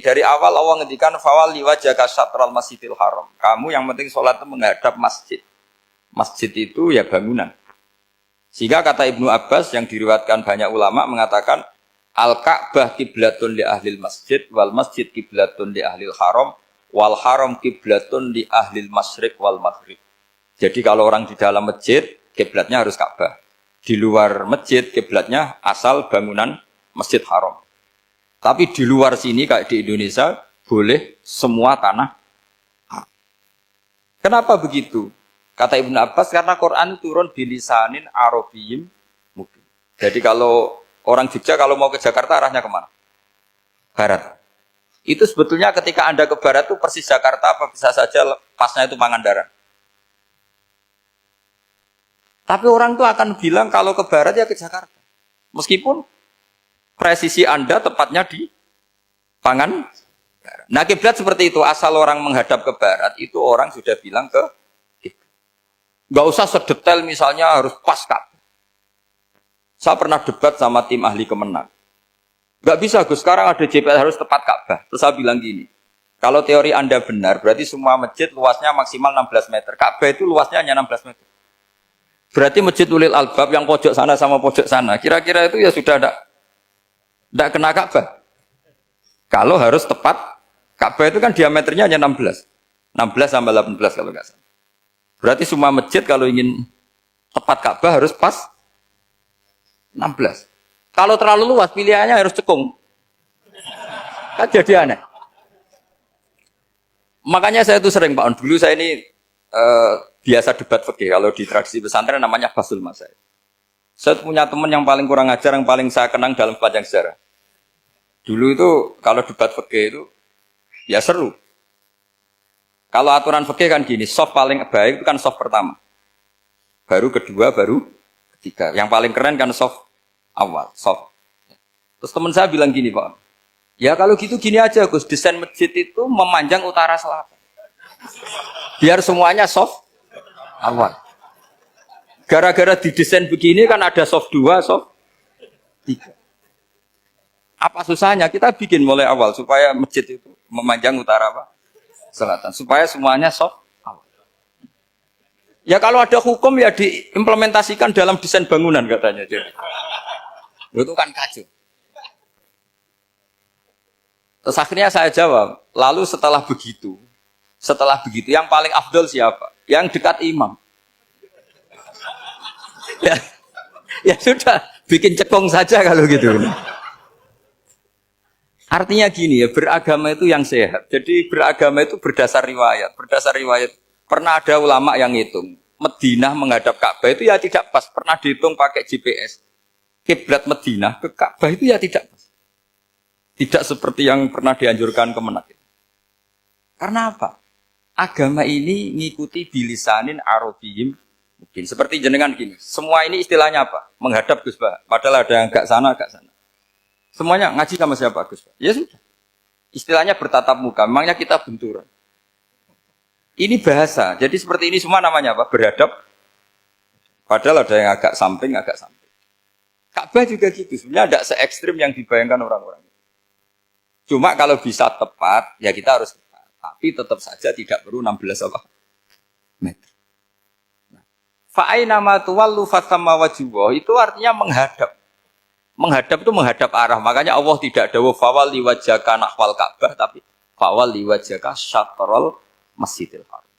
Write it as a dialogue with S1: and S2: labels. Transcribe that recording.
S1: Dari awal Allah ngendikan fawalli wajhaka syatral masjidil haram. Kamu yang penting sholat itu menghadap masjid. Masjid itu ya bangunan. Sehingga kata Ibnu Abbas yang diriwayatkan banyak ulama mengatakan al-Ka'bah kiblatun li ahlil masjid wal masjid kiblatun li ahlil haram wal haram kiblatun li ahlil masyriq wal maghrib. Jadi kalau orang di dalam masjid kiblatnya harus Ka'bah. Di luar masjid kiblatnya asal bangunan Masjid Haram. Tapi di luar sini kayak di Indonesia boleh semua tanah. Kenapa begitu? Kata Ibnu Abbas karena Quran turun bilisanin Arabiyyin mubin. Jadi kalau orang Jogja kalau mau ke Jakarta arahnya kemana? Barat. Itu sebetulnya ketika Anda ke barat itu persis Jakarta apa bisa saja pasnya itu Pangandaran. Tapi orang itu akan bilang kalau ke barat ya ke Jakarta. Meskipun presisi Anda tepatnya di Pangandaran. Nah kiblat seperti itu, asal orang menghadap ke barat, itu orang sudah bilang ke kiblat. Gak usah sedetail misalnya harus pas Ka'bah. Saya pernah debat sama tim ahli Kemenang. Gak bisa Gus, sekarang ada GPS harus tepat Ka'bah. Terus saya bilang gini, kalau teori Anda benar, berarti semua masjid luasnya maksimal 16 meter. Ka'bah itu luasnya hanya 16 meter. Berarti masjid Ulil Albab yang pojok sana sama pojok sana, kira-kira itu ya sudah tidak kena Ka'bah. Kalau harus tepat, Ka'bah itu kan diameternya hanya 16. 16 sampai 18 kalau nggak salah. Berarti semua masjid kalau ingin tepat Ka'bah harus pas 16. Kalau terlalu luas pilihannya harus cekung. Kan jadi aneh. Makanya saya itu sering Pak On, dulu saya ini biasa debat fikih. Kalau di tradisi pesantren namanya Basul Masail. Saya punya teman yang paling kurang ajar, yang paling saya kenang dalam sepanjang sejarah. Dulu itu kalau debat fikih itu ya seru. Kalau aturan fikih kan gini, soft paling baik itu kan soft pertama. Baru kedua, baru ketiga. Yang paling keren kan soft awal, soft. Terus teman saya bilang gini Pak, ya kalau gitu gini aja Gus, desain masjid itu memanjang utara selatan. Biar semuanya soft awal. Gara-gara didesain begini kan ada soft 2, soft 3. Apa susahnya? Kita bikin mulai awal supaya masjid itu memanjang utara apa? Selatan. Supaya semuanya soft awal. Ya kalau ada hukum ya diimplementasikan dalam desain bangunan katanya. Jadi. Itu kan kacau. Terus akhirnya saya jawab, lalu setelah begitu yang paling afdol siapa? Yang dekat imam. Ya sudah, bikin cekong saja kalau gitu. Artinya gini ya, beragama itu yang sehat. Jadi beragama itu berdasar riwayat. Berdasar riwayat, pernah ada ulama yang ngitung. Madinah menghadap Ka'bah itu ya tidak pas. Pernah dihitung pakai GPS. Kiblat Madinah ke Ka'bah itu ya tidak pas. Tidak seperti yang pernah dianjurkan Kemenak. Karena apa? Agama ini ngikuti bilisanin Arabiyyin. Mungkin seperti jenengan gini. Semua ini istilahnya apa? Menghadap Gus Bah. Padahal ada yang agak sana, agak sana. Semuanya ngaji sama siapa Gus Bah? Ya sudah. Istilahnya bertatap muka. Memangnya kita benturan. Ini bahasa. Jadi seperti ini semua namanya apa? Berhadap. Padahal ada yang agak samping, agak samping. Ka'bah juga gitu. Sebenarnya tidak se-ekstrim yang dibayangkan orang-orang. Cuma kalau bisa tepat, ya kita harus tepat. Tapi tetap saja tidak perlu 16 apa? Meter. Fa'aina ma tuwallu fathamma wajhullah itu artinya menghadap. Menghadap itu menghadap arah. Makanya Allah tidak dawuh fawalli wajhaka nahwal Ka'bah tapi fawalli wajhaka syatrul Masjidil Haram.